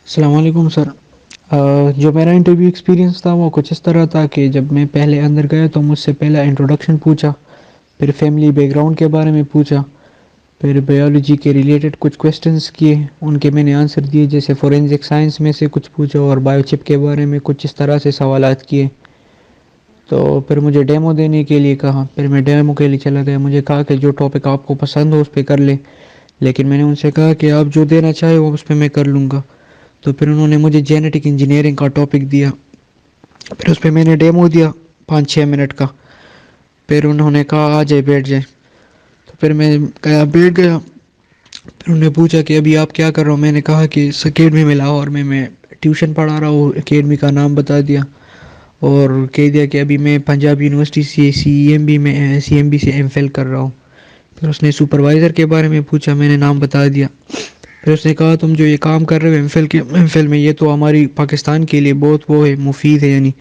السلام علیکم سر۔ جو میرا انٹرویو ایکسپیرینس تھا وہ کچھ اس طرح تھا کہ جب میں پہلے اندر گیا تو مجھ سے پہلا انٹروڈکشن پوچھا، پھر فیملی بیک گراؤنڈ کے بارے میں پوچھا، پھر بایولوجی کے ریلیٹڈ کچھ کویسچنس کیے، ان کے میں نے آنسر دیے، جیسے فورینزک سائنس میں سے کچھ پوچھا اور بایو چپ کے بارے میں کچھ اس طرح سے سوالات کیے۔ تو پھر مجھے ڈیمو دینے کے لیے کہا، پھر میں ڈیمو کے لیے چلا گیا۔ مجھے کہا کہ جو ٹاپک آپ کو پسند ہو اس پہ کر لیں، لیکن میں نے ان سے کہا کہ آپ جو دینا چاہے وہ اس پہ میں کر لوں گا۔ تو پھر انہوں نے مجھے جینیٹک انجینئرنگ کا ٹاپک دیا، پھر اس پہ میں نے ڈیمو دیا 5-6 منٹ کا۔ پھر انہوں نے کہا آ جائے بیٹھ جائے، تو پھر میں گیا بیٹھ گیا۔ پھر انہوں نے پوچھا کہ ابھی آپ کیا کر رہے ہو؟ میں نے کہا کہ اس اکیڈمی میں لاہور میں ٹیوشن پڑھا رہا ہوں، اکیڈمی کا نام بتا دیا اور کہہ دیا کہ ابھی میں پنجاب یونیورسٹی سے سی ایم بی سے ایم فل کر رہا ہوں۔ پھر اس نے سپروائزر کے بارے میں پوچھا، میں نے نام بتا دیا۔ پھر اس نے کہا تم جو یہ کام کر رہے ہو ایم فل میں، یہ تو ہماری پاکستان کے لیے بہت وہ ہے، مفید ہے یعنی،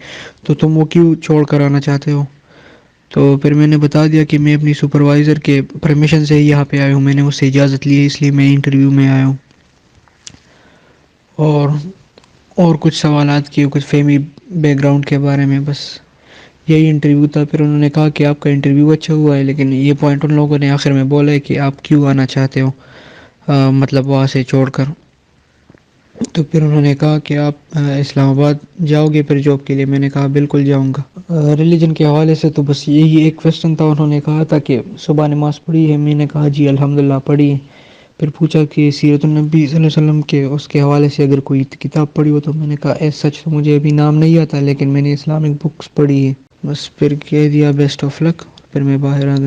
تو تم وہ کیوں چھوڑ کر آنا چاہتے ہو؟ تو پھر میں نے بتا دیا کہ میں اپنی سپروائزر کے پرمیشن سے یہاں پہ آیا ہوں، میں نے اس سے اجازت لی ہے، اس لیے میں انٹرویو میں آیا ہوں۔ اور کچھ سوالات کیے، کچھ فیملی بیک گراؤنڈ کے بارے میں، بس یہی انٹرویو تھا۔ پھر انہوں نے کہا کہ آپ کا انٹرویو اچھا ہوا ہے، لیکن یہ پوائنٹ ان لوگوں نے آخر میں بولا ہے کہ آپ کیوں آنا چاہتے ہو، مطلب وہاں سے چھوڑ کر۔ تو پھر انہوں نے کہا کہ آپ اسلام آباد جاؤ گے پھر جاب کے لیے؟ میں نے کہا بالکل جاؤں گا۔ ریلیجن کے حوالے سے تو بس یہی ایک کویسچن تھا، انہوں نے کہا تھا کہ صبح نماز پڑھی ہے؟ میں نے کہا جی الحمدللہ پڑھی ہے۔ پھر پوچھا کہ سیرت النبی صلی اللہ علیہ وسلم کے اس کے حوالے سے اگر کوئی کتاب پڑھی ہو؟ تو میں نے کہا ایز سچ تو مجھے ابھی نام نہیں آتا، لیکن میں نے اسلامک بکس پڑھی ہے۔ بس پھر کہہ دیا بیسٹ آف لک، پھر میں باہر آ گیا۔